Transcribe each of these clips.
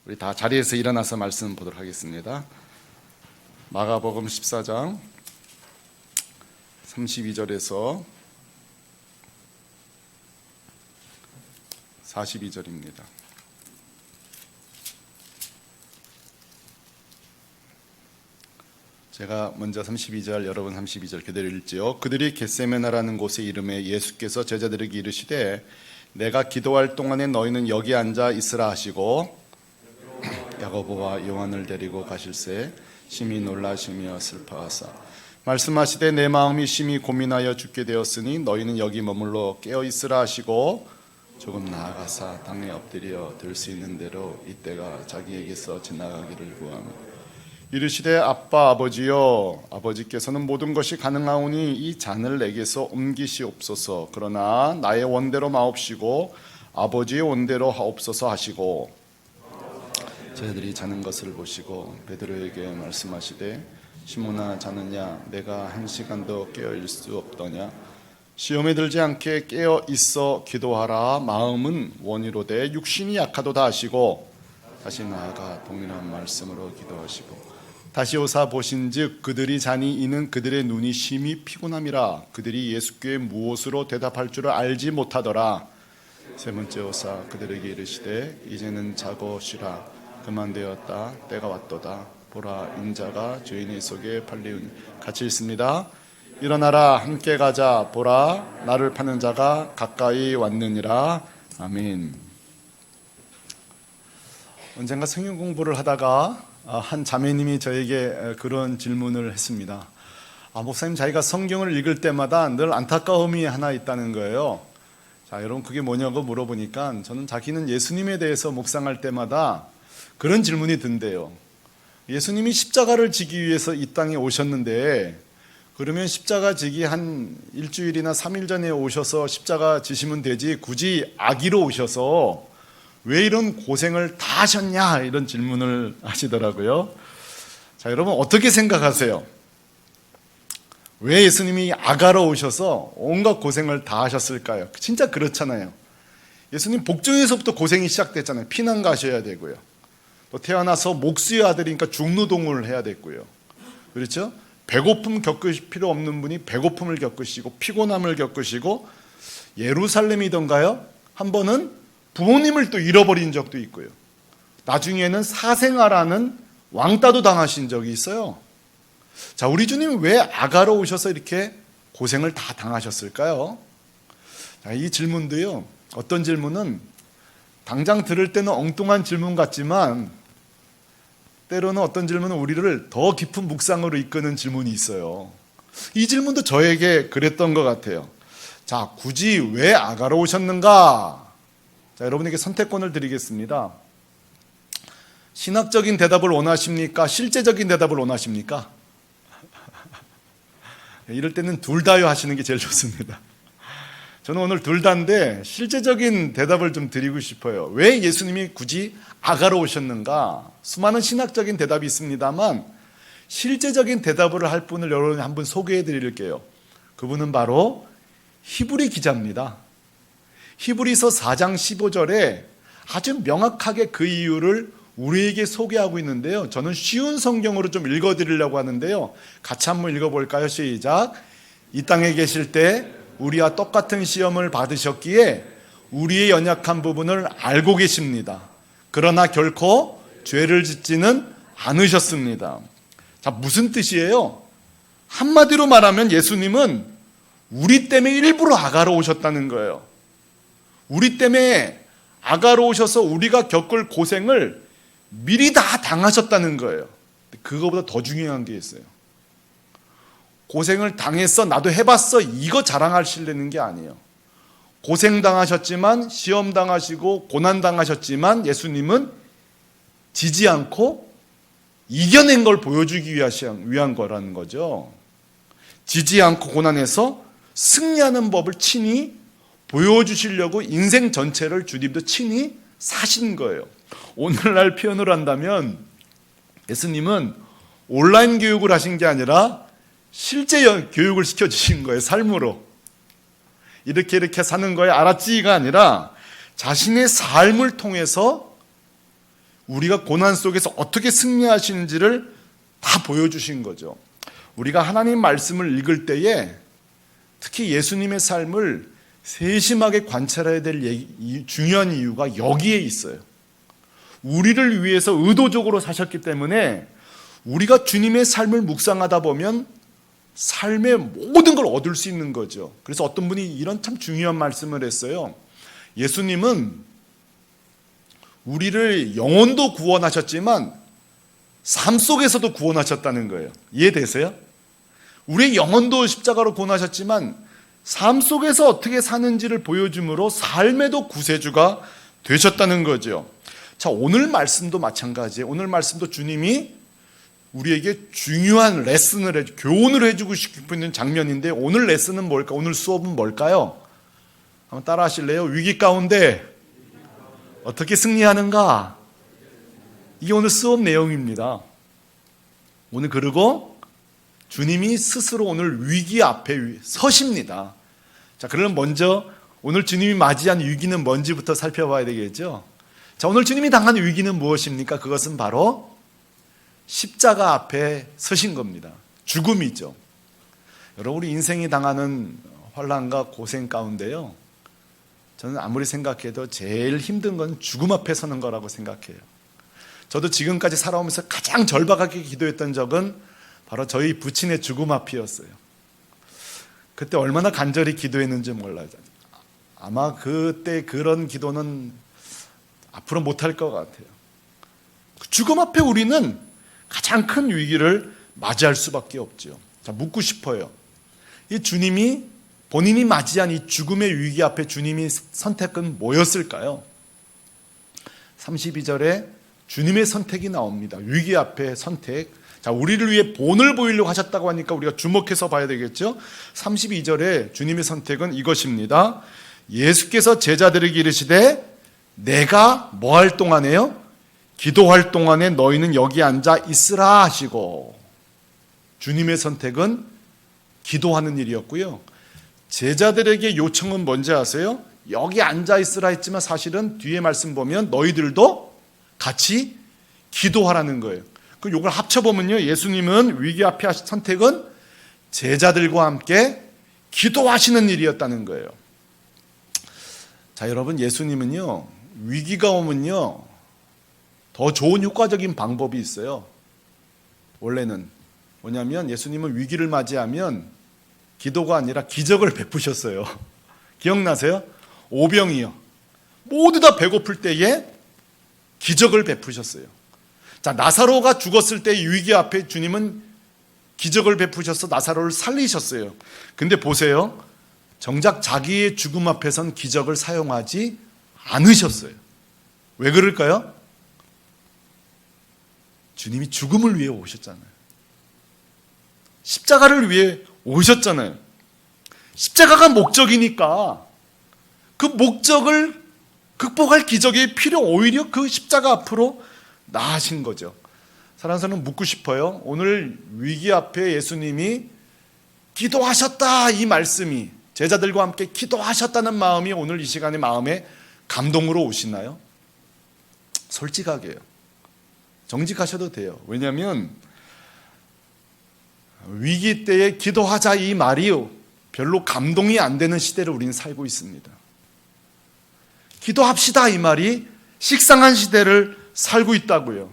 우리 다 자리에서 일어나서 말씀 보도록 하겠습니다. 마가복음 14장 32절에서 42절입니다. 제가 먼저 32절, 여러분 32절 그대로 읽지요. 그들이 겟세메나라는 곳에 이름에 예수께서 제자들에게 이르시되 내가 기도할 동안에 너희는 여기 앉아 있으라 하시고 야고보와 요한을 데리고 가실새 심히 놀라시며 슬퍼하사 말씀하시되 내 마음이 심히 고민하여 죽게 되었으니 너희는 여기 머물러 깨어 있으라 하시고 조금 나아가사 땅에 엎드려 들 수 있는 대로 이때가 자기에게서 지나가기를 구하며 이르시되 아빠 아버지여 아버지께서는 모든 것이 가능하오니 이 잔을 내게서 옮기시옵소서. 그러나 나의 원대로 마옵시고 아버지의 원대로 하옵소서 하시고 저희들이 자는 것을 보시고 베드로에게 말씀하시되 시몬아 자느냐 내가 한 시간도 깨어있을 수 없더냐 시험에 들지 않게 깨어 있어 기도하라. 마음은 원이로되 육신이 약하도다 하시고 다시 나아가 동일한 말씀으로 기도하시고 다시 오사 보신즉 그들이 자니 이는 그들의 눈이 심히 피곤함이라. 그들이 예수께 무엇으로 대답할 줄을 알지 못하더라. 세 번째 오사 그들에게 이르시되 이제는 자고 쉬라. 그만되었다. 때가 왔도다. 보라 인자가 죄인의 속에 팔리우니. 같이 읽습니다. 일어나라 함께 가자. 보라 나를 파는 자가 가까이 왔느니라. 아멘. 언젠가 성경 공부를 하다가 한 자매님이 저에게 그런 질문을 했습니다. 목사님 자기가 성경을 읽을 때마다 늘 안타까움이 하나 있다는 거예요. 자, 여러분 그게 뭐냐고 물어보니까 저는 자기는 예수님에 대해서 묵상할 때마다 그런 질문이 든대요. 예수님이 십자가를 지기 위해서 이 땅에 오셨는데 그러면 십자가 지기 한 일주일이나 3일 전에 오셔서 십자가 지시면 되지 굳이 아기로 오셔서 왜 이런 고생을 다 하셨냐 이런 질문을 하시더라고요. 자, 여러분 어떻게 생각하세요? 왜 예수님이 아가로 오셔서 온갖 고생을 다 하셨을까요? 진짜 그렇잖아요. 예수님 복중에서부터 고생이 시작됐잖아요. 피난 가셔야 되고요. 또 태어나서 목수의 아들이니까 중노동을 해야 됐고요. 그렇죠? 배고픔 겪으실 필요 없는 분이 배고픔을 겪으시고 피곤함을 겪으시고 예루살렘이던가요? 한 번은 부모님을 또 잃어버린 적도 있고요. 나중에는 사생아라는 왕따도 당하신 적이 있어요. 자, 우리 주님은 왜 아가로 오셔서 이렇게 고생을 다 당하셨을까요? 자, 이 질문도요. 어떤 질문은 당장 들을 때는 엉뚱한 질문 같지만 때로는 어떤 질문은 우리를 더 깊은 묵상으로 이끄는 질문이 있어요. 이 질문도 저에게 그랬던 것 같아요. 자, 굳이 왜 아가로 오셨는가? 자, 여러분에게 선택권을 드리겠습니다. 신학적인 대답을 원하십니까? 실제적인 대답을 원하십니까? 이럴 때는 둘 다요 하시는 게 제일 좋습니다. 저는 오늘 둘 다인데 실제적인 대답을 좀 드리고 싶어요. 왜 예수님이 굳이 아가로 오셨는가? 수많은 신학적인 대답이 있습니다만 실제적인 대답을 할 분을 여러분이 한번 소개해 드릴게요. 그분은 바로 히브리 기자입니다. 히브리서 4장 15절에 아주 명확하게 그 이유를 우리에게 소개하고 있는데요. 저는 쉬운 성경으로 좀 읽어드리려고 하는데요. 같이 한번 읽어볼까요? 시작. 이 땅에 계실 때 우리와 똑같은 시험을 받으셨기에 우리의 연약한 부분을 알고 계십니다. 그러나 결코 죄를 짓지는 않으셨습니다. 자, 무슨 뜻이에요? 한마디로 말하면 예수님은 우리 때문에 일부러 아가로 오셨다는 거예요. 우리 때문에 아가로 오셔서 우리가 겪을 고생을 미리 다 당하셨다는 거예요. 그거보다 더 중요한 게 있어요. 고생을 당했어, 나도 해봤어, 이거 자랑하시려는 게 아니에요. 고생 당하셨지만, 시험 당하시고 고난 당하셨지만 예수님은 지지 않고 이겨낸 걸 보여주기 위한 거라는 거죠. 지지 않고 고난에서 승리하는 법을 친히 보여주시려고 인생 전체를 주님도 친히 사신 거예요. 오늘날 표현을 한다면 예수님은 온라인 교육을 하신 게 아니라 실제 교육을 시켜주신 거예요. 삶으로. 이렇게 사는 거에 알았지가 아니라 자신의 삶을 통해서 우리가 고난 속에서 어떻게 승리하시는지를 다 보여주신 거죠. 우리가 하나님 말씀을 읽을 때에 특히 예수님의 삶을 세심하게 관찰해야 될 중요한 이유가 여기에 있어요. 우리를 위해서 의도적으로 사셨기 때문에 우리가 주님의 삶을 묵상하다 보면 삶의 모든 걸 얻을 수 있는 거죠. 그래서 어떤 분이 이런 참 중요한 말씀을 했어요. 예수님은 우리를 영혼도 구원하셨지만 삶 속에서도 구원하셨다는 거예요. 이해되세요? 우리의 영혼도 십자가로 구원하셨지만 삶 속에서 어떻게 사는지를 보여줌으로 삶에도 구세주가 되셨다는 거죠. 자, 오늘 말씀도 마찬가지예요. 오늘 말씀도 주님이 우리에게 중요한 레슨을 교훈을 해주고 싶은 장면인데 오늘 레슨은 뭘까? 오늘 수업은 뭘까요? 한번 따라 하실래요? 위기 가운데 어떻게 승리하는가? 이게 오늘 수업 내용입니다. 오늘 그리고 주님이 스스로 오늘 위기 앞에 서십니다. 자, 그럼 먼저 오늘 주님이 맞이한 위기는 뭔지부터 살펴봐야 되겠죠. 자, 오늘 주님이 당한 위기는 무엇입니까? 그것은 바로 십자가 앞에 서신 겁니다. 죽음이죠. 여러분, 우리 인생이 당하는 환난과 고생 가운데요, 저는 아무리 생각해도 제일 힘든 건 죽음 앞에 서는 거라고 생각해요. 저도 지금까지 살아오면서 가장 절박하게 기도했던 적은 바로 저희 부친의 죽음 앞이었어요. 그때 얼마나 간절히 기도했는지 몰라요. 아마 그때 그런 기도는 앞으로 못할 것 같아요. 죽음 앞에 우리는 가장 큰 위기를 맞이할 수밖에 없죠. 자, 묻고 싶어요. 이 주님이 본인이 맞이한 이 죽음의 위기 앞에 주님이 선택은 뭐였을까요? 32절에 주님의 선택이 나옵니다. 위기 앞에 선택. 자, 우리를 위해 본을 보이려고 하셨다고 하니까 우리가 주목해서 봐야 되겠죠. 32절에 주님의 선택은 이것입니다. 예수께서 제자들에게 이르시되 내가 뭐 할 동안에요? 기도할 동안에 너희는 여기 앉아 있으라 하시고, 주님의 선택은 기도하는 일이었고요. 제자들에게 요청은 뭔지 아세요? 여기 앉아 있으라 했지만 사실은 뒤에 말씀 보면 너희들도 같이 기도하라는 거예요. 그 요걸 합쳐보면요, 예수님은 위기 앞에 하신 선택은 제자들과 함께 기도하시는 일이었다는 거예요. 자, 여러분, 예수님은요, 위기가 오면요 더 좋은 효과적인 방법이 있어요. 원래는 뭐냐면 예수님은 위기를 맞이하면 기도가 아니라 기적을 베푸셨어요. 기억나세요? 오병이요, 모두 다 배고플 때에 기적을 베푸셨어요. 자, 나사로가 죽었을 때 위기 앞에 주님은 기적을 베푸셔서 나사로를 살리셨어요. 근데 보세요, 정작 자기의 죽음 앞에선 기적을 사용하지 않으셨어요. 왜 그럴까요? 주님이 죽음을 위해 오셨잖아요. 십자가를 위해 오셨잖아요. 십자가가 목적이니까 그 목적을 극복할 기적이 필요, 오히려 그 십자가 앞으로 나아신 거죠. 사랑하는 사람, 묻고 싶어요. 오늘 위기 앞에 예수님이 기도하셨다, 이 말씀이, 제자들과 함께 기도하셨다는 마음이 오늘 이 시간에 마음에 감동으로 오시나요? 솔직하게요. 정직하셔도 돼요. 왜냐하면 위기 때에 기도하자, 이 말이 별로 감동이 안 되는 시대를 우리는 살고 있습니다. 기도합시다, 이 말이 식상한 시대를 살고 있다고요.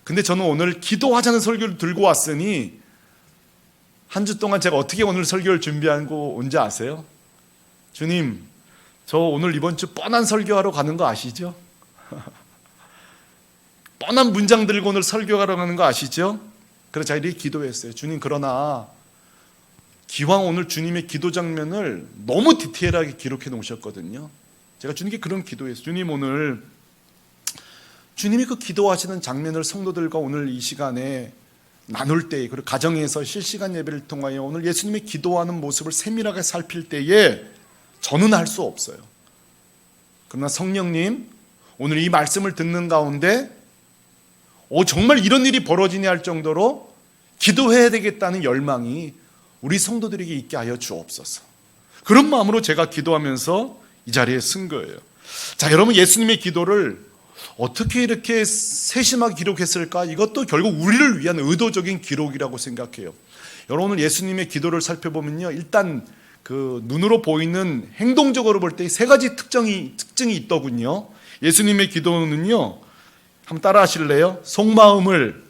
근데 저는 오늘 기도하자는 설교를 들고 왔으니 한 주 동안 제가 어떻게 오늘 설교를 준비하고 온지 아세요? 주님, 저 오늘 이번 주 뻔한 설교하러 가는 거 아시죠? 뻔한 문장 들고 오늘 설교하러 가는 거 아시죠? 그래서 제가 이렇게 기도했어요. 주님, 그러나 기왕 오늘 주님의 기도 장면을 너무 디테일하게 기록해 놓으셨거든요. 제가 주님께 그런 기도했어요. 주님, 오늘 주님이 그 기도하시는 장면을 성도들과 오늘 이 시간에 나눌 때, 그리고 가정에서 실시간 예배를 통하여 오늘 예수님이 기도하는 모습을 세밀하게 살필 때에 저는 할 수 없어요. 그러나 성령님, 오늘 이 말씀을 듣는 가운데 정말 이런 일이 벌어지냐 할 정도로 기도해야 되겠다는 열망이 우리 성도들에게 있게 하여 주옵소서. 그런 마음으로 제가 기도하면서 이 자리에 쓴 거예요. 자, 여러분, 예수님의 기도를 어떻게 이렇게 세심하게 기록했을까? 이것도 결국 우리를 위한 의도적인 기록이라고 생각해요. 여러분, 오늘 예수님의 기도를 살펴보면요, 일단 그 눈으로 보이는 행동적으로 볼 때 세 가지 특징이 있더군요. 예수님의 기도는요, 한번 따라 하실래요? 속마음을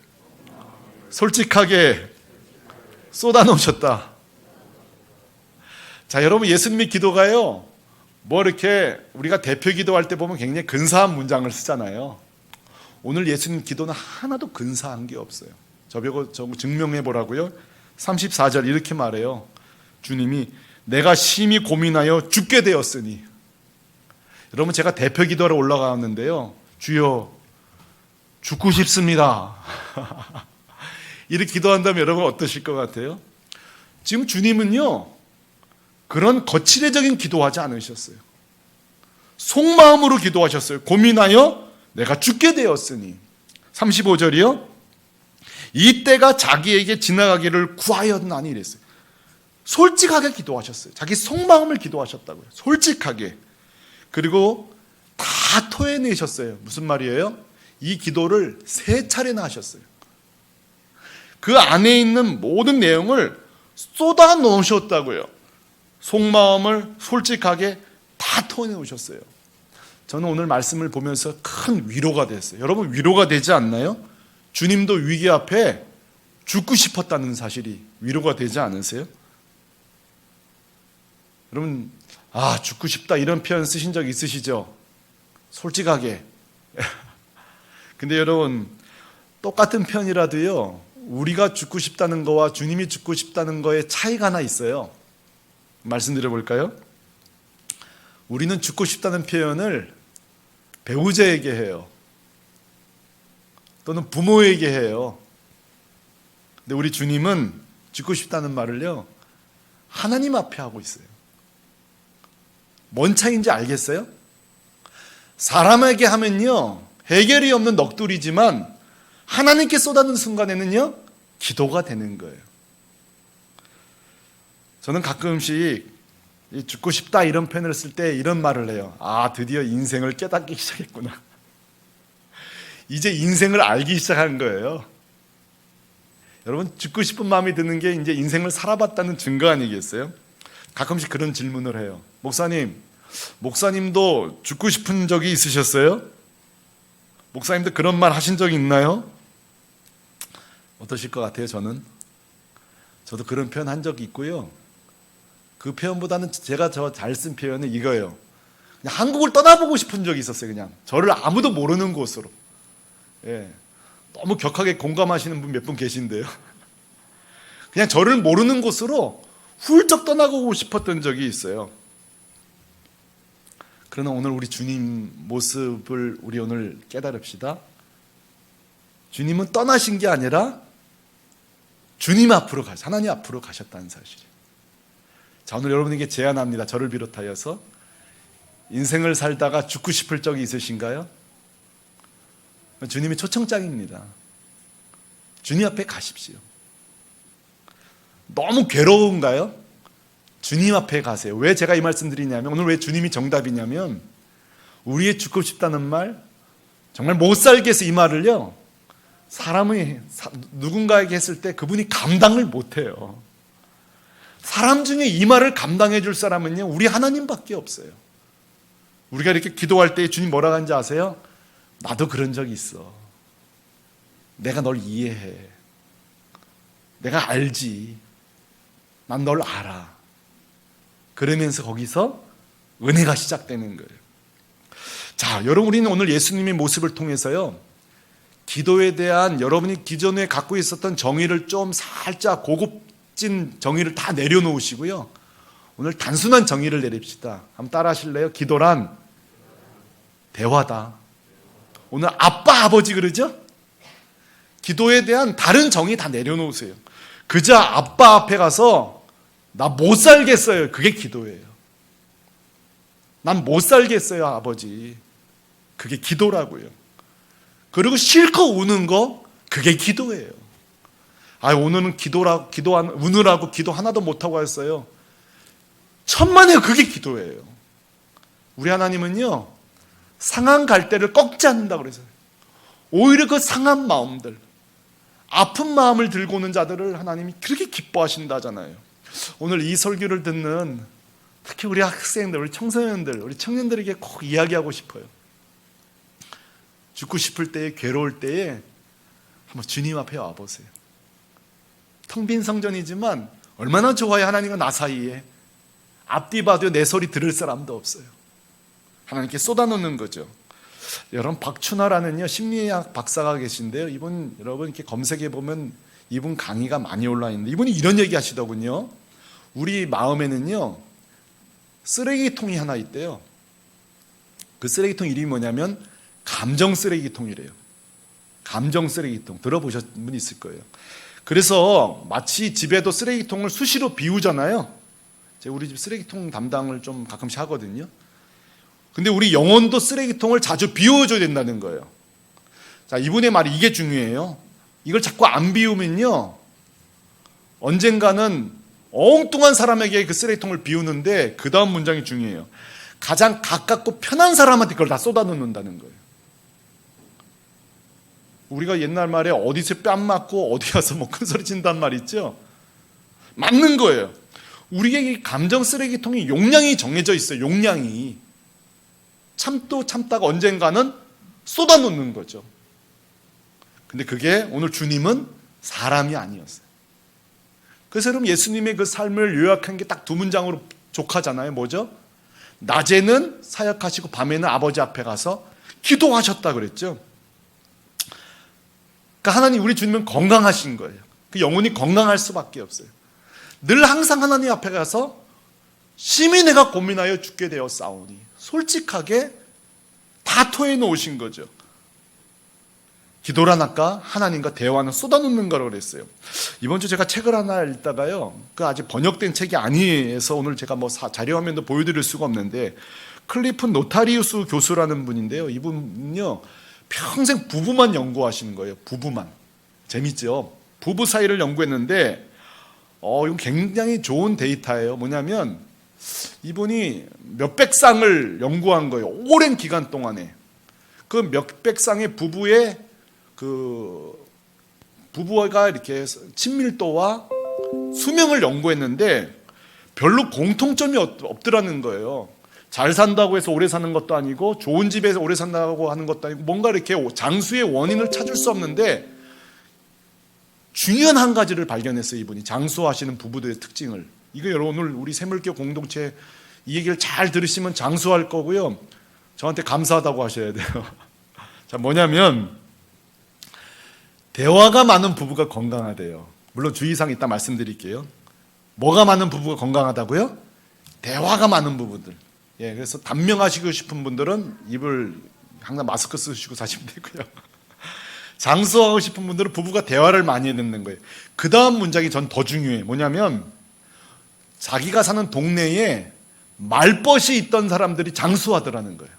솔직하게 쏟아놓으셨다. 자, 여러분, 예수님의 기도가요, 뭐 이렇게 우리가 대표 기도할 때 보면 굉장히 근사한 문장을 쓰잖아요. 오늘 예수님 기도는 하나도 근사한 게 없어요. 저보고 증명해 보라고요. 34절 이렇게 말해요. 주님이 내가 심히 고민하여 죽게 되었으니. 여러분, 제가 대표 기도하러 올라가는데요, 주여 죽고 싶습니다. 이렇게 기도한다면 여러분 어떠실 것 같아요? 지금 주님은요, 그런 거칠애적인 기도하지 않으셨어요. 속마음으로 기도하셨어요. 고민하여 내가 죽게 되었으니. 35절이요. 이때가 자기에게 지나가기를 구하였나니 이랬어요. 솔직하게 기도하셨어요. 자기 속마음을 기도하셨다고요. 솔직하게. 그리고 다 토해내셨어요. 무슨 말이에요? 이 기도를 3차례나 하셨어요. 그 안에 있는 모든 내용을 쏟아 놓으셨다고요. 속마음을 솔직하게 다 토해내오셨어요. 저는 오늘 말씀을 보면서 큰 위로가 됐어요. 여러분, 위로가 되지 않나요? 주님도 위기 앞에 죽고 싶었다는 사실이 위로가 되지 않으세요? 여러분, 죽고 싶다 이런 표현 쓰신 적 있으시죠? 솔직하게. 근데 여러분, 똑같은 편이라도요, 우리가 죽고 싶다는 거와 주님이 죽고 싶다는 거에 차이가 하나 있어요. 말씀드려 볼까요? 우리는 죽고 싶다는 표현을 배우자에게 해요. 또는 부모에게 해요. 근데 우리 주님은 죽고 싶다는 말을요, 하나님 앞에 하고 있어요. 뭔 차이인지 알겠어요? 사람에게 하면요, 해결이 없는 넋두리지만 하나님께 쏟아는 순간에는요, 기도가 되는 거예요. 저는 가끔씩 죽고 싶다 이런 표현을 쓸 때 이런 말을 해요. 드디어 인생을 깨닫기 시작했구나. 이제 인생을 알기 시작한 거예요. 여러분, 죽고 싶은 마음이 드는 게 이제 인생을 살아봤다는 증거 아니겠어요? 가끔씩 그런 질문을 해요. 목사님도 죽고 싶은 적이 있으셨어요? 목사님도 그런 말 하신 적이 있나요? 어떠실 것 같아요? 저도 그런 표현 한 적이 있고요. 그 표현보다는 제가 잘 쓴 표현은 이거예요. 그냥 한국을 떠나보고 싶은 적이 있었어요. 그냥 저를 아무도 모르는 곳으로. 예, 너무 격하게 공감하시는 분 몇 분 계신데요. 그냥 저를 모르는 곳으로 훌쩍 떠나고 싶었던 적이 있어요. 그러나 오늘 우리 주님 모습을 우리 오늘 깨달읍시다. 주님은 떠나신 게 아니라 주님 앞으로 하나님 앞으로 가셨다는 사실이에요. 자, 오늘 여러분에게 제안합니다. 저를 비롯하여서 인생을 살다가 죽고 싶을 적이 있으신가요? 주님의 초청장입니다. 주님 앞에 가십시오. 너무 괴로운가요? 주님 앞에 가세요. 왜 제가 이 말씀 드리냐면, 오늘 왜 주님이 정답이냐면, 우리의 죽고 싶다는 말, 정말 못 살겠어 이 말을요, 사람이 누군가에게 했을 때 그분이 감당을 못해요. 사람 중에 이 말을 감당해 줄 사람은요, 우리 하나님밖에 없어요. 우리가 이렇게 기도할 때 주님 뭐라고 하는지 아세요? 나도 그런 적이 있어. 내가 널 이해해. 내가 알지. 난 널 알아. 그러면서 거기서 은혜가 시작되는 거예요. 자, 여러분, 우리는 오늘 예수님의 모습을 통해서요, 기도에 대한 여러분이 기존에 갖고 있었던 정의를 좀 살짝 고급진 정의를 다 내려놓으시고요, 오늘 단순한 정의를 내립시다. 한번 따라 하실래요? 기도란 대화다. 오늘 아빠, 아버지 그러죠? 기도에 대한 다른 정의 다 내려놓으세요. 그저 아빠 앞에 가서 나 못 살겠어요. 그게 기도예요. 난 못 살겠어요, 아버지. 그게 기도라고요. 그리고 실컷 우는 거, 그게 기도예요. 오늘은 우느라고 기도 하나도 못하고 했어요. 천만에 그게 기도예요. 우리 하나님은요, 상한 갈대를 꺾지 않는다고 그래서 오히려 그 상한 마음들, 아픈 마음을 들고 오는 자들을 하나님이 그렇게 기뻐하신다잖아요. 오늘 이 설교를 듣는 특히 우리 학생들, 우리 청소년들, 우리 청년들에게 꼭 이야기하고 싶어요. 죽고 싶을 때에, 괴로울 때에 한번 주님 앞에 와보세요. 텅 빈 성전이지만 얼마나 좋아요. 하나님과 나 사이에 앞뒤 봐도 내 소리 들을 사람도 없어요. 하나님께 쏟아놓는 거죠. 여러분, 박춘하라는요 심리학 박사가 계신데요. 이분 여러분 이렇게 검색해 보면 이분 강의가 많이 올라 있는데 이분이 이런 얘기 하시더군요. 우리 마음에는요 쓰레기통이 하나 있대요. 그 쓰레기통 이름이 뭐냐면 감정 쓰레기통이래요. 감정 쓰레기통 들어보셨던 분 있을 거예요. 그래서 마치 집에도 쓰레기통을 수시로 비우잖아요. 제가 우리 집 쓰레기통 담당을 좀 가끔씩 하거든요. 근데 우리 영혼도 쓰레기통을 자주 비워줘야 된다는 거예요. 자, 이분의 말이 이게 중요해요. 이걸 자꾸 안 비우면요 언젠가는 엉뚱한 사람에게 그 쓰레기통을 비우는데 그 다음 문장이 중요해요. 가장 가깝고 편한 사람한테 그걸 다 쏟아놓는다는 거예요. 우리가 옛날 말에 어디서 뺨 맞고 어디 가서 뭐 큰 소리 친다는 말 있죠? 맞는 거예요. 우리에게 이 감정 쓰레기통이 용량이 정해져 있어요. 용량이. 참다가 언젠가는 쏟아놓는 거죠. 근데 그게 오늘 주님은 사람이 아니었어요. 그래서 여러분 예수님의 그 삶을 요약한 게 딱 두 문장으로 족하잖아요. 뭐죠? 낮에는 사역하시고 밤에는 아버지 앞에 가서 기도하셨다 그랬죠. 그러니까 하나님, 우리 주님은 건강하신 거예요. 그 영혼이 건강할 수밖에 없어요. 늘 항상 하나님 앞에 가서 심히 내가 고민하여 죽게 되어 싸우니 솔직하게 다 토해 놓으신 거죠. 기도란 아까 하나님과 대화는 쏟아놓는 거라고 그랬어요. 이번 주 제가 책을 하나 읽다가요, 그 아직 번역된 책이 아니어서 오늘 제가 뭐 자료화면도 보여드릴 수가 없는데, 클리프 노타리우스 교수라는 분인데요. 이분은요 평생 부부만 연구하시는 거예요. 부부만. 재밌죠? 부부 사이를 연구했는데 이건 굉장히 좋은 데이터예요. 뭐냐면 이분이 몇백 쌍을 연구한 거예요. 오랜 기간 동안에. 그 몇백 쌍의 부부의 부부가 이렇게 친밀도와 수명을 연구했는데 별로 공통점이 없더라는 거예요. 잘 산다고 해서 오래 사는 것도 아니고 좋은 집에서 오래 산다고 하는 것도 아니고 뭔가 이렇게 장수의 원인을 찾을 수 없는데 중요한 한 가지를 발견했어요. 이분이 장수하시는 부부들의 특징을. 이거 여러분 오늘 우리 새물교 공동체 이 얘기를 잘 들으시면 장수할 거고요. 저한테 감사하다고 하셔야 돼요. 자, 뭐냐면 대화가 많은 부부가 건강하대요. 물론 주의사항 이따 말씀드릴게요. 뭐가 많은 부부가 건강하다고요? 대화가 많은 부부들. 예, 그래서 단명하시고 싶은 분들은 입을 항상 마스크 쓰시고 사시면 되고요. 장수하고 싶은 분들은 부부가 대화를 많이 듣는 거예요. 그 다음 문장이 전 더 중요해요. 뭐냐면 자기가 사는 동네에 말벗이 있던 사람들이 장수하더라는 거예요.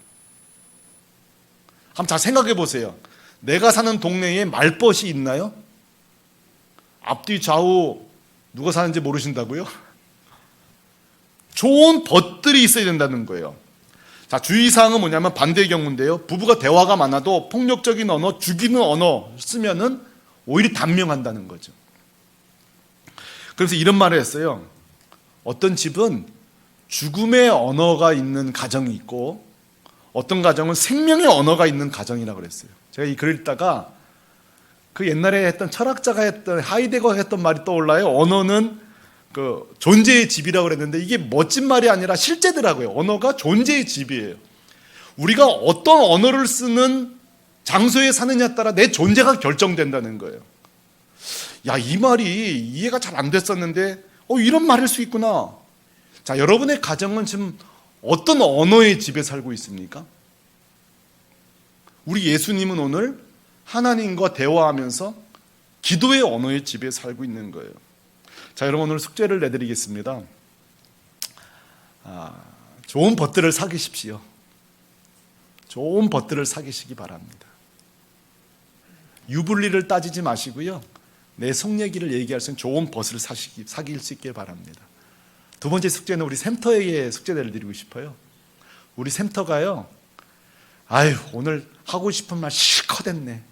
한번 잘 생각해 보세요. 내가 사는 동네에 말벗이 있나요? 앞뒤 좌우 누가 사는지 모르신다고요? 좋은 벗들이 있어야 된다는 거예요. 자, 주의사항은 뭐냐면 반대의 경우인데요. 부부가 대화가 많아도 폭력적인 언어, 죽이는 언어 쓰면은 오히려 단명한다는 거죠. 그래서 이런 말을 했어요. 어떤 집은 죽음의 언어가 있는 가정이 있고 어떤 가정은 생명의 언어가 있는 가정이라고 그랬어요. 제가 이 글을 읽다가 그 옛날에 했던 철학자가 했던 하이데거가 했던 말이 떠올라요. 언어는 그 존재의 집이라고 그랬는데 이게 멋진 말이 아니라 실제더라고요. 언어가 존재의 집이에요. 우리가 어떤 언어를 쓰는 장소에 사느냐에 따라 내 존재가 결정된다는 거예요. 야, 이 말이 이해가 잘 안 됐었는데 이런 말일 수 있구나. 자, 여러분의 가정은 지금 어떤 언어의 집에 살고 있습니까? 우리 예수님은 오늘 하나님과 대화하면서 기도의 언어의 집에 살고 있는 거예요. 자, 여러분 오늘 숙제를 내드리겠습니다. 좋은 벗들을 사귀십시오. 좋은 벗들을 사귀시기 바랍니다. 유불리를 따지지 마시고요. 내 속 얘기를 얘기할 수 있는 좋은 벗을 사귈 수 있길 바랍니다. 두 번째 숙제는 우리 샘터에게 숙제를 드리고 싶어요. 우리 샘터가요, 아유, 오늘 하고 싶은 말 실컷 했네.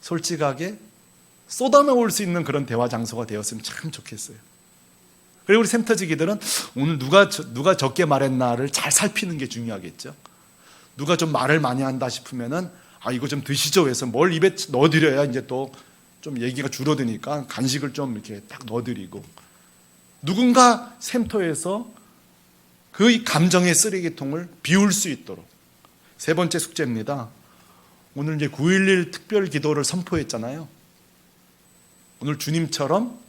솔직하게 쏟아놓을 수 있는 그런 대화 장소가 되었으면 참 좋겠어요. 그리고 우리 샘터지기들은 오늘 누가 적게 말했나를 잘 살피는 게 중요하겠죠. 누가 좀 말을 많이 한다 싶으면은 이거 좀 드시죠 해서 뭘 입에 넣어드려야 이제 또 좀 얘기가 줄어드니까 간식을 좀 이렇게 딱 넣어드리고, 누군가 샘터에서 그 감정의 쓰레기통을 비울 수 있도록. 세 번째 숙제입니다. 오늘 이제 9.11 특별 기도를 선포했잖아요. 오늘 주님처럼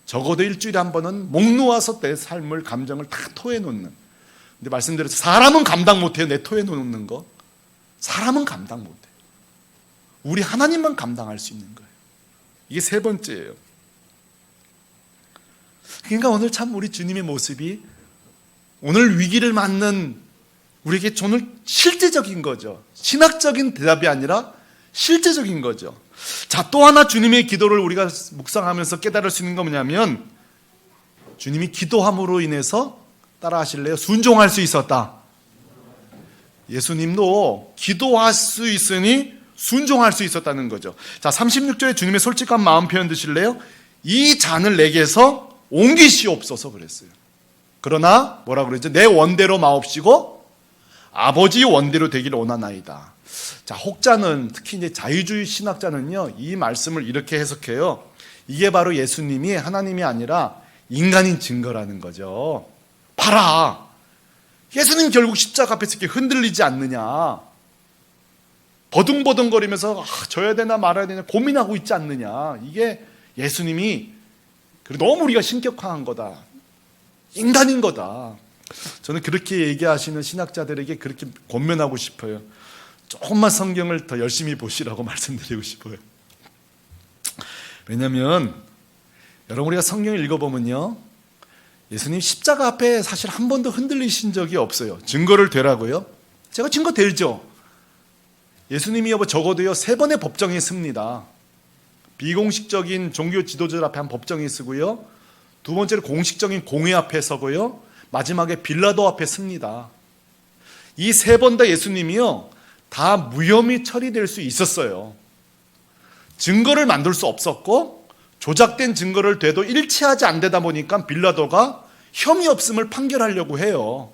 적어도 일주일에 한 번은 목 놓아서 내 삶을, 감정을 다 토해놓는. 근데 말씀드렸죠. 사람은 감당 못해요. 내 토해놓는 거. 사람은 감당 못해요. 우리 하나님만 감당할 수 있는 거예요. 이게 세 번째예요. 그러니까 오늘 참 우리 주님의 모습이 오늘 위기를 맞는 우리에게 오늘 실제적인 거죠. 신학적인 대답이 아니라 실제적인 거죠. 자, 또 하나 주님의 기도를 우리가 묵상하면서 깨달을 수 있는 건 뭐냐면, 주님이 기도함으로 인해서, 따라 하실래요? 순종할 수 있었다. 예수님도 기도할 수 있으니 순종할 수 있었다는 거죠. 자, 36절에 주님의 솔직한 마음 표현 드실래요? 이 잔을 내게서 옮기시옵소서 그랬어요. 그러나 뭐라고 그랬죠? 내 원대로 마옵시고 아버지 원대로 되기를 원하나이다. 자, 혹자는, 특히 이제 자유주의 신학자는요, 이 말씀을 이렇게 해석해요. 이게 바로 예수님이 하나님이 아니라 인간인 증거라는 거죠. 봐라, 예수님 결국 십자가 앞에서 이렇게 흔들리지 않느냐, 버둥버둥거리면서 져야 되나 말아야 되나 고민하고 있지 않느냐. 이게 예수님이 너무 우리가 신격화한 거다, 인간인 거다. 저는 그렇게 얘기하시는 신학자들에게 그렇게 권면하고 싶어요. 조금만 성경을 더 열심히 보시라고 말씀드리고 싶어요. 왜냐하면 여러분, 우리가 성경을 읽어보면요, 예수님 십자가 앞에 사실 한 번도 흔들리신 적이 없어요. 증거를 대라고요? 제가 증거 대죠. 예수님이 적어도요 3번의 법정에 씁니다. 비공식적인 종교 지도자들 앞에 한 법정에 쓰고요, 두 번째로 공식적인 공회 앞에 서고요, 마지막에 빌라도 앞에 씁니다. 이 3번 다 예수님이요 다 무혐의 처리될 수 있었어요. 증거를 만들 수 없었고, 조작된 증거를 대도 일치하지 않되다 보니까 빌라도가 혐의 없음을 판결하려고 해요.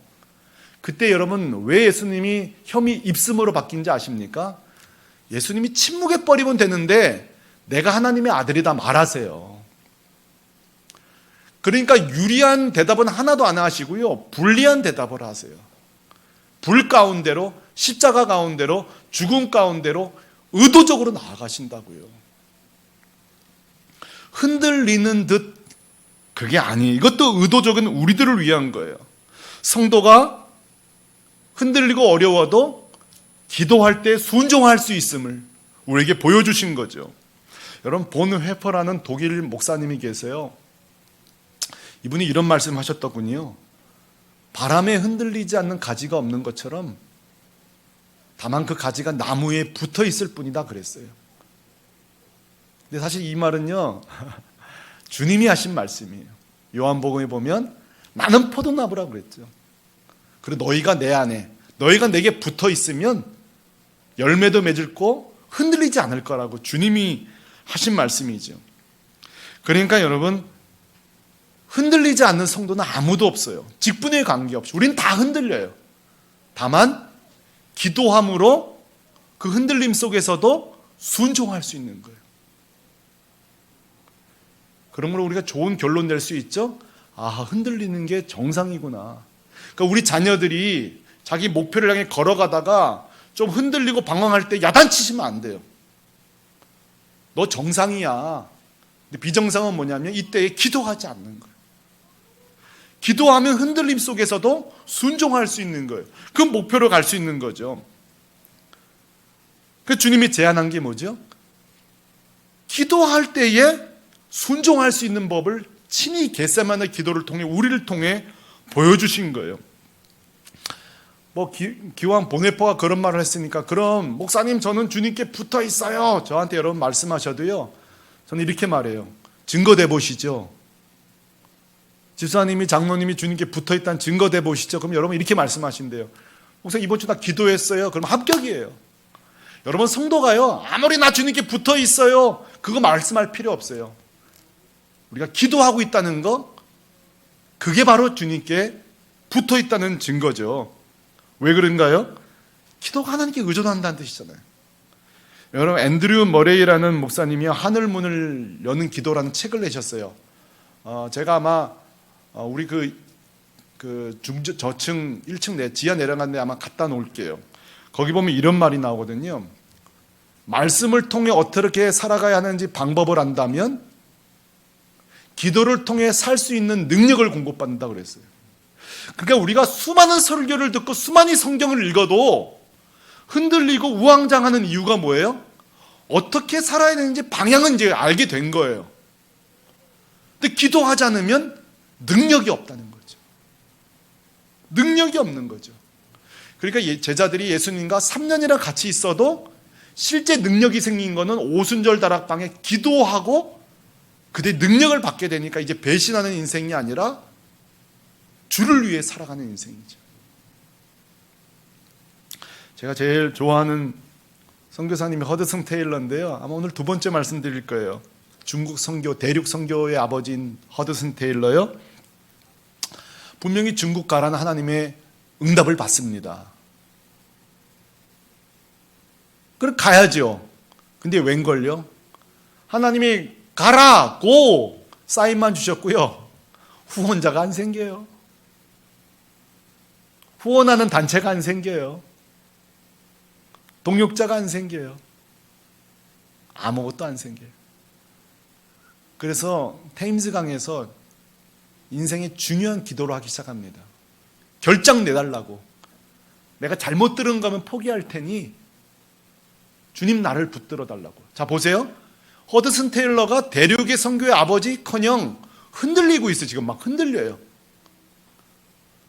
그때 여러분, 왜 예수님이 혐의 입음으로 바뀐지 아십니까? 예수님이 침묵에 버리면 되는데 내가 하나님의 아들이다 말하세요. 그러니까 유리한 대답은 하나도 안 하시고요, 불리한 대답을 하세요. 불 가운데로, 십자가 가운데로, 죽음 가운데로 의도적으로 나아가신다고요. 흔들리는 듯 그게 아니에요. 이것도 의도적인 우리들을 위한 거예요. 성도가 흔들리고 어려워도 기도할 때 순종할 수 있음을 우리에게 보여주신 거죠. 여러분, 본 회퍼라는 독일 목사님이 계세요. 이분이 이런 말씀을 하셨더군요. 바람에 흔들리지 않는 가지가 없는 것처럼 다만 그 가지가 나무에 붙어 있을 뿐이다 그랬어요. 근데 사실 이 말은요 주님이 하신 말씀이에요. 요한복음에 보면 나는 포도나무라고 그랬죠. 그리고 너희가 내 안에, 너희가 내게 붙어 있으면 열매도 맺을고 흔들리지 않을 거라고 주님이 하신 말씀이죠. 그러니까 여러분, 흔들리지 않는 성도는 아무도 없어요. 직분에 관계없이 우린 다 흔들려요. 다만 기도함으로 그 흔들림 속에서도 순종할 수 있는 거예요. 그러므로 우리가 좋은 결론 낼 수 있죠. 흔들리는 게 정상이구나. 그러니까 우리 자녀들이 자기 목표를 향해 걸어가다가 좀 흔들리고 방황할 때 야단치시면 안 돼요. 너 정상이야. 근데 비정상은 뭐냐면 이때에 기도하지 않는 거예요. 기도하면 흔들림 속에서도 순종할 수 있는 거예요. 그 목표로 갈 수 있는 거죠. 그 주님이 제안한 게 뭐죠? 기도할 때에 순종할 수 있는 법을 친히 겟세마네 기도를 통해, 우리를 통해 보여주신 거예요. 기왕 보네포가 그런 말을 했으니까, 그럼 목사님 저는 주님께 붙어 있어요, 저한테 여러분 말씀하셔도요, 저는 이렇게 말해요. 증거 대보시죠. 집사님이, 장로님이 주님께 붙어있다는 증거 대 보시죠. 그럼 여러분 이렇게 말씀하신대요. 목사님 이번 주 나 기도했어요. 그럼 합격이에요. 여러분 성도가요, 아무리 나 주님께 붙어있어요, 그거 말씀할 필요 없어요. 우리가 기도하고 있다는 거, 그게 바로 주님께 붙어있다는 증거죠. 왜 그런가요? 기도가 하나님께 의존한다는 뜻이잖아요. 여러분 앤드류 머레이라는 목사님이 하늘문을 여는 기도라는 책을 내셨어요. 제가 아마 우리 저층 1층 지하 내려갔는데 아마 갖다 놓을게요. 거기 보면 이런 말이 나오거든요. 말씀을 통해 어떻게 살아가야 하는지 방법을 안다면 기도를 통해 살 수 있는 능력을 공급받는다 그랬어요. 그러니까 우리가 수많은 설교를 듣고 수많은 성경을 읽어도 흔들리고 우왕좌왕하는 이유가 뭐예요? 어떻게 살아야 되는지 방향은 이제 알게 된 거예요. 근데 기도하지 않으면 능력이 없다는 거죠. 능력이 없는 거죠. 그러니까 제자들이 예수님과 3년이나 같이 있어도 실제 능력이 생긴 거는 오순절 다락방에 기도하고 그때 능력을 받게 되니까 이제 배신하는 인생이 아니라 주를 위해 살아가는 인생이죠. 제가 제일 좋아하는 선교사님이 허드슨 테일러인데요. 아마 오늘 두 번째 말씀드릴 거예요. 중국 선교, 대륙 선교의 아버지인 허드슨 테일러요. 분명히 중국 가라는 하나님의 응답을 받습니다. 그럼 가야죠. 근데 웬걸요? 하나님이 가라, 고! 사인만 주셨고요. 후원자가 안 생겨요. 후원하는 단체가 안 생겨요. 동역자가 안 생겨요. 아무것도 안 생겨요. 그래서 테임스강에서 인생의 중요한 기도를 하기 시작합니다. 결장 내달라고. 내가 잘못 들은 거면 포기할 테니 주님 나를 붙들어 달라고. 자 보세요. 허드슨 테일러가 대륙의 선교의 아버지커녕 흔들리고 있어요. 지금 막 흔들려요.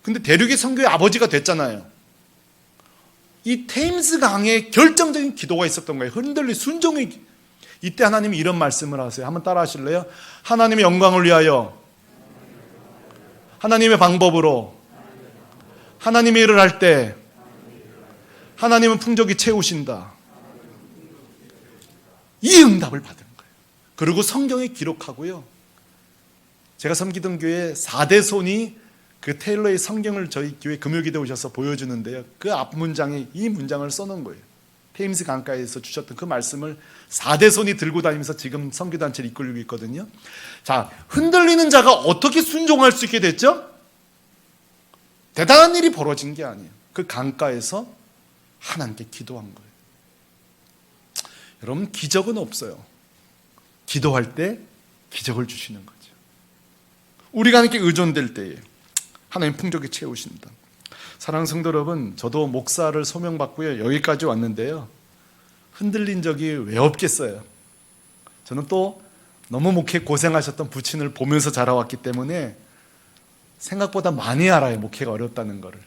근데 대륙의 선교의 아버지가 됐잖아요. 이 테임스 강에 결정적인 기도가 있었던 거예요. 순종의. 이때 하나님이 이런 말씀을 하세요. 한번 따라 하실래요? 하나님의 영광을 위하여, 하나님의 방법으로, 하나님의 일을 할 때 하나님은 풍족히 채우신다. 이 응답을 받은 거예요. 그리고 성경에 기록하고요. 제가 섬기던 교회 4대 손이 그 테일러의 성경을 저희 교회 금요기도에 오셔서 보여주는데요. 그 앞 문장에 이 문장을 써놓은 거예요. 테임스 강가에서 주셨던 그 말씀을 4대 손이 들고 다니면서 지금 선교단체를 이끌고 있거든요. 자, 흔들리는 자가 어떻게 순종할 수 있게 됐죠? 대단한 일이 벌어진 게 아니에요. 그 강가에서 하나님께 기도한 거예요. 여러분, 기적은 없어요. 기도할 때 기적을 주시는 거죠. 우리가 하나님께 의존될 때에 하나님 풍족히 채우신다. 사랑하는 성도 여러분, 저도 목사를 소명받고요, 여기까지 왔는데요, 흔들린 적이 왜 없겠어요. 저는 또 너무 목회 고생하셨던 부친을 보면서 자라왔기 때문에 생각보다 많이 알아요. 목회가 어렵다는 거를.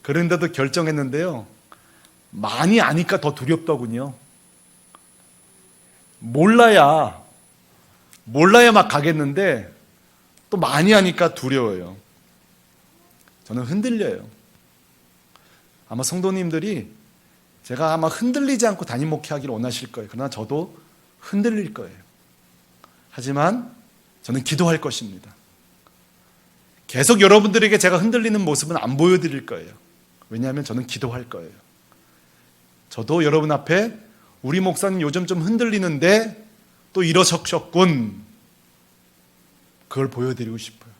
그런데도 결정했는데요, 많이 아니까 더 두렵더군요. 몰라야 막 가겠는데 또 많이 하니까 두려워요. 저는 흔들려요. 아마 성도님들이 제가 아마 흔들리지 않고 담임 목회하기를 원하실 거예요. 그러나 저도 흔들릴 거예요. 하지만 저는 기도할 것입니다. 계속 여러분들에게 제가 흔들리는 모습은 안 보여드릴 거예요. 왜냐하면 저는 기도할 거예요. 저도 여러분 앞에 우리 목사님 요즘 좀 흔들리는데 또 일어서셨군, 그걸 보여드리고 싶어요.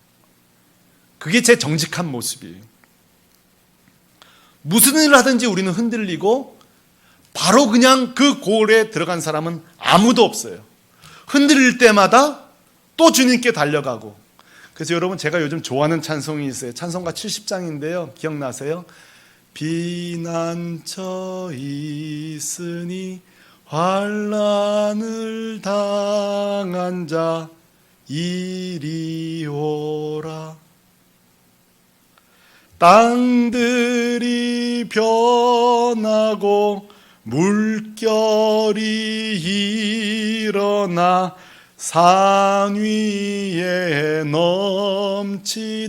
그게 제 정직한 모습이에요. 무슨 일을 하든지 우리는 흔들리고 바로 그냥 그 골에 들어간 사람은 아무도 없어요. 흔들릴 때마다 또 주님께 달려가고. 그래서 여러분, 제가 요즘 좋아하는 찬송이 있어요. 찬송가 70장인데요. 기억나세요? 비난처 있으니 환난을 당한 자 이리 오라. 땅들이 변하고 물결이 일어나 산 위에 넘치되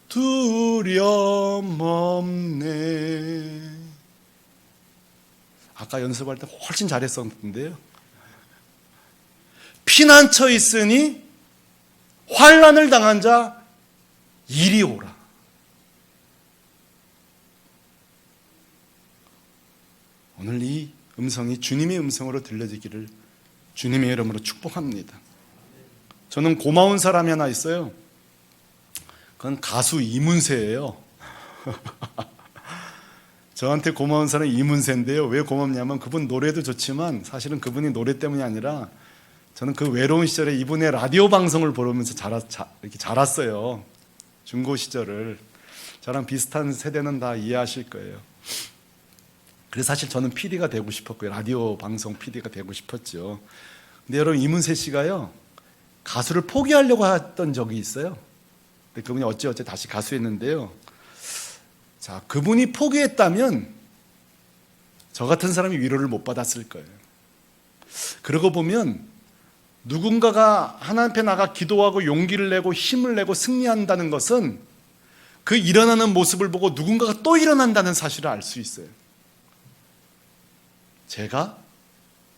두려움 없네. 아까 연습할 때 훨씬 잘했었는데요. 피난처 있으니 환난을 당한 자 이리 오라. 오늘 이 음성이 주님의 음성으로 들려지기를 주님의 이름으로 축복합니다. 저는 고마운 사람이 하나 있어요. 그건 가수 이문세예요. 저한테 고마운 사람이 이문세인데요. 왜 고맙냐면 그분 노래도 좋지만 사실은 그분이 노래 때문이 아니라 저는 그 외로운 시절에 이분의 라디오 방송을 보면서 이렇게 자랐어요. 중고 시절을. 저랑 비슷한 세대는 다 이해하실 거예요. 그래서 사실 저는 PD가 되고 싶었고요. 라디오 방송 PD가 되고 싶었죠. 근데 여러분, 이문세 씨가요, 가수를 포기하려고 했던 적이 있어요. 근데 그분이 어찌어찌 다시 가수했는데요. 자, 그분이 포기했다면 저 같은 사람이 위로를 못 받았을 거예요. 그러고 보면 누군가가 하나님 앞에 나가 기도하고 용기를 내고 힘을 내고 승리한다는 것은 그 일어나는 모습을 보고 누군가가 또 일어난다는 사실을 알 수 있어요. 제가,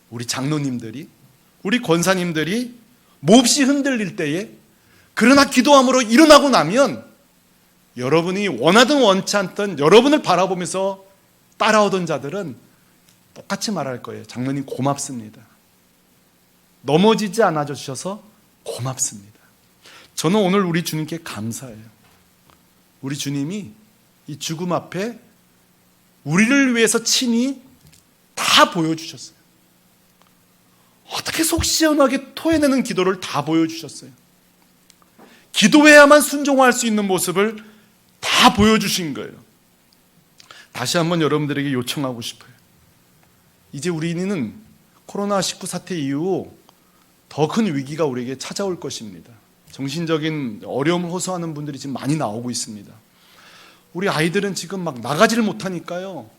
우리 장로님들이, 우리 권사님들이 몹시 흔들릴 때에 그러나 기도함으로 일어나고 나면 여러분이 원하든 원치 않든 여러분을 바라보면서 따라오던 자들은 똑같이 말할 거예요. 장로님 고맙습니다. 넘어지지 않아 주셔서 고맙습니다. 저는 오늘 우리 주님께 감사해요. 우리 주님이 이 죽음 앞에 우리를 위해서 친히 다 보여주셨어요. 어떻게 속 시원하게 토해내는 기도를 다 보여주셨어요. 기도해야만 순종할 수 있는 모습을 다 보여주신 거예요. 다시 한번 여러분들에게 요청하고 싶어요. 이제 우리는 코로나19 사태 이후 더 큰 위기가 우리에게 찾아올 것입니다. 정신적인 어려움을 호소하는 분들이 지금 많이 나오고 있습니다. 우리 아이들은 지금 막 나가지를 못하니까요.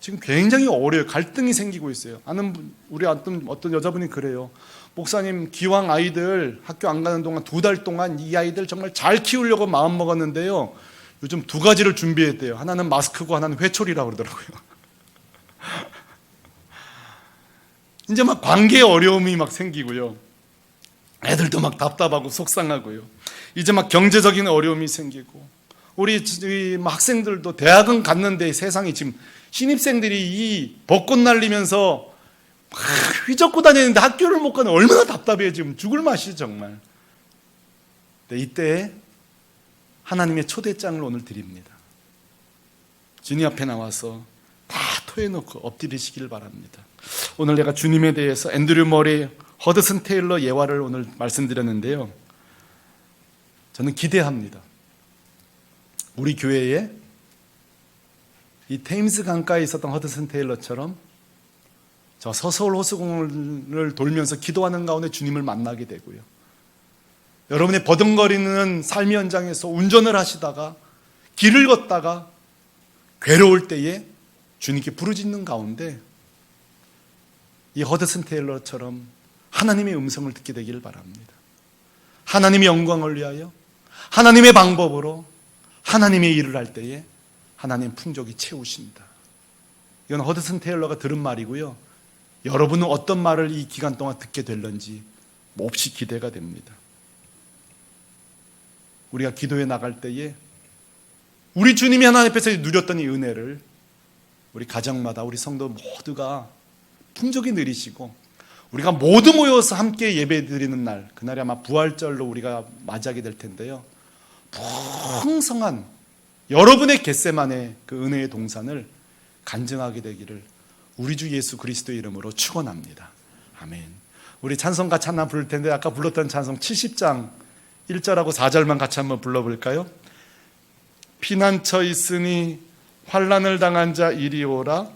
지금 굉장히 어려워요. 갈등이 생기고 있어요. 우리 어떤 여자분이 그래요. 목사님, 기왕 아이들 학교 안 가는 동안 2달 동안 이 아이들 정말 잘 키우려고 마음 먹었는데요. 요즘 2가지를 준비했대요. 하나는 마스크고 하나는 회초리라고 그러더라고요. 이제 막 관계에 어려움이 막 생기고요. 애들도 막 답답하고 속상하고요. 이제 막 경제적인 어려움이 생기고, 우리 학생들도 대학은 갔는데 세상이 지금 신입생들이 이 벚꽃 날리면서 막 휘젓고 다니는데 학교를 못 가는, 얼마나 답답해요. 지금 죽을 맛이죠 정말. 이때 하나님의 초대장을 오늘 드립니다. 주님 앞에 나와서 다 토해놓고 엎드리시길 바랍니다. 오늘 내가 주님에 대해서 앤드류 머리, 허드슨 테일러 예화를 오늘 말씀드렸는데요. 저는 기대합니다. 우리 교회에 이 테임스 강가에 있었던 허드슨 테일러처럼 저 서서울 호수공원을 돌면서 기도하는 가운데 주님을 만나게 되고요. 여러분의 버둥거리는 삶의 현장에서 운전을 하시다가 길을 걷다가 괴로울 때에 주님께 부르짖는 가운데 이 허드슨 테일러처럼 하나님의 음성을 듣게 되기를 바랍니다. 하나님의 영광을 위하여 하나님의 방법으로 하나님의 일을 할 때에 하나님 풍족이 채우십니다. 이건 허드슨 테일러가 들은 말이고요. 여러분은 어떤 말을 이 기간 동안 듣게 될런지 몹시 기대가 됩니다. 우리가 기도해 나갈 때에 우리 주님이 하나님 앞에서 누렸던 이 은혜를 우리 가정마다 우리 성도 모두가 풍족히 누리시고, 우리가 모두 모여서 함께 예배 드리는 날, 그날이 아마 부활절로 우리가 맞이하게 될 텐데요. 풍성한 여러분의 겟세만의 그 은혜의 동산을 간증하게 되기를 우리 주 예수 그리스도의 이름으로 축원합니다. 아멘. 우리 찬송 같이 하나 부를 텐데 아까 불렀던 찬송 70장 1절하고 4절만 같이 한번 불러볼까요? 피난처 있으니 환난을 당한 자 이리 오라.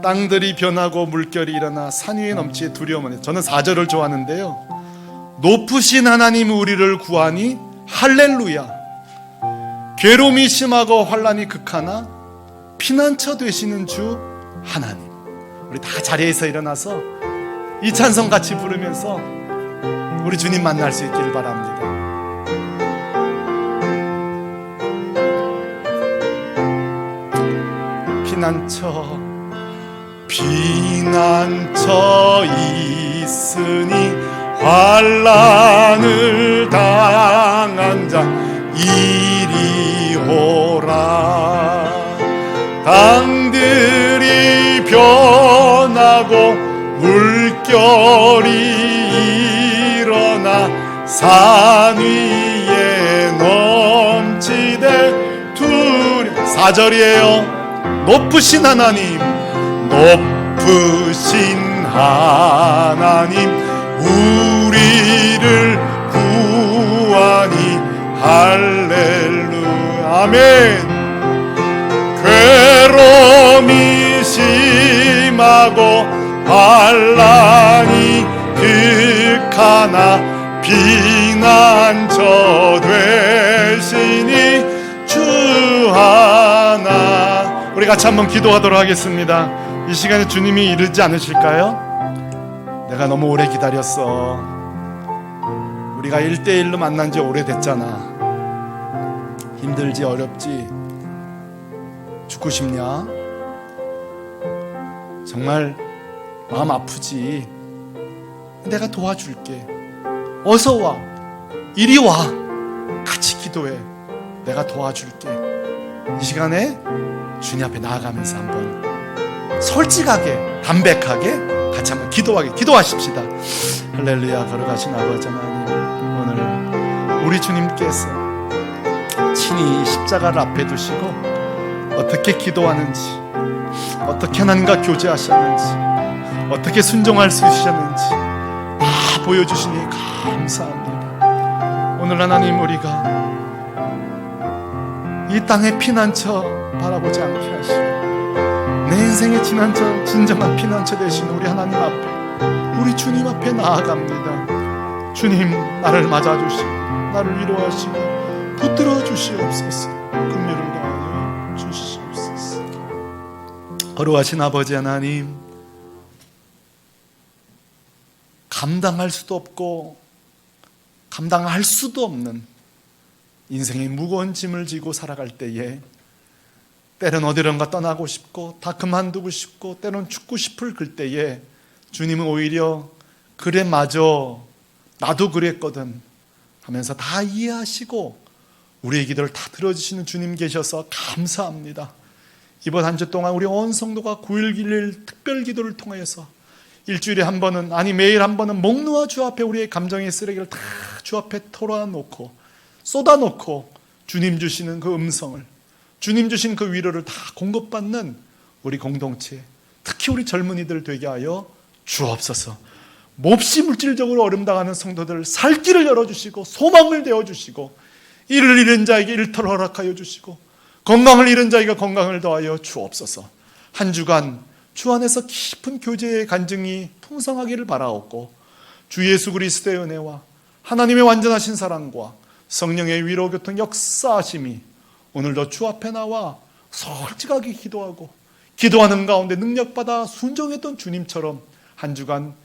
땅들이 변하고 물결이 일어나 산 위에 넘치에 두려움은. 저는 4절을 좋아하는데요. 높으신 하나님 우리를 구하니 할렐루야. 괴로움이 심하고 환난이 극하나 피난처 되시는 주 하나님. 우리 다 자리에서 일어나서 이 찬송 같이 부르면서 우리 주님 만날 수 있기를 바랍니다. 피난처 있으니 환난을 당한 자 이리 오라. 강들이 변하고 물결이 일어나 산 위에 넘치되 두려. 4절이에요. 높으신 하나님, 높으신 하나님, 우리를 구하니 할렐루야. 아멘. 괴로움이 심하고 환난이 극하나 피난처 되시니 주 하나. 우리 같이 한번 기도하도록 하겠습니다. 이 시간에 주님이 이르지 않으실까요? 내가 너무 오래 기다렸어. 우리가 1대1로 만난 지 오래됐잖아. 힘들지 어렵지? 죽고 싶냐? 정말 마음 아프지? 내가 도와줄게. 어서 와. 이리 와. 같이 기도해. 내가 도와줄게. 이 시간에 주님 앞에 나아가면서 한번 솔직하게, 담백하게 같이 한번 기도하십시다. 할렐루야. 걸어가신 아버지 하나님, 오늘 우리 주님께서 친히 십자가를 앞에 두시고 어떻게 기도하는지, 어떻게 하나님과 교제하셨는지, 어떻게 순종할 수 있으셨는지 다 보여주시니 감사합니다. 오늘 하나님, 우리가 이 땅의 피난처 바라보지 않게 하시고 내 인생의 진정한 피난처 되신 우리 하나님 앞에, 우리 주님 앞에 나아갑니다. 주님, 나를 맞아주시고 나를 위로하시고 붙들어 주시옵소서. 긍휼을 더하여 주시옵소서. 거룩하신 아버지 하나님, 감당할 수도 없고 감당할 수도 없는 인생의 무거운 짐을 지고 살아갈 때에 때론 어디론가 떠나고 싶고 다 그만두고 싶고 때론 죽고 싶을 그때에 주님은 오히려 그래 맞아, 나도 그랬거든 하면서 다 이해하시고 우리의 기도를 다 들어주시는 주님 계셔서 감사합니다. 이번 한 주 동안 우리 온 성도가 9.11 특별 기도를 통해서 일주일에 한 번은, 아니 매일 한 번은 목 놓아 주 앞에 우리의 감정의 쓰레기를 다 주 앞에 털어놓고 쏟아놓고 주님 주시는 그 음성을, 주님 주신 그 위로를 다 공급받는 우리 공동체, 특히 우리 젊은이들 되게 하여 주옵소서. 몹시 물질적으로 어려움당하는 성도들 살 길을 열어주시고 소망을 되어주시고, 일을 잃은 자에게 일터를 허락하여 주시고 건강을 잃은 자에게 건강을 더하여 주옵소서. 한 주간 주 안에서 깊은 교제의 간증이 풍성하기를 바라옵고, 주 예수 그리스도의 은혜와 하나님의 완전하신 사랑과 성령의 위로 교통 역사하심이 오늘도 주 앞에 나와 솔직하게 기도하고 기도하는 가운데 능력받아 순종했던 주님처럼 한 주간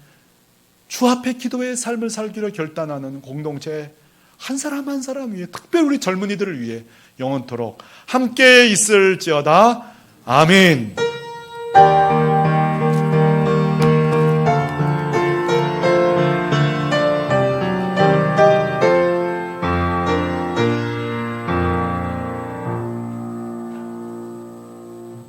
주 앞에 기도의 삶을 살기로 결단하는 공동체 한 사람 한 사람 위해, 특별히 우리 젊은이들을 위해 영원토록 함께 있을지어다. 아멘.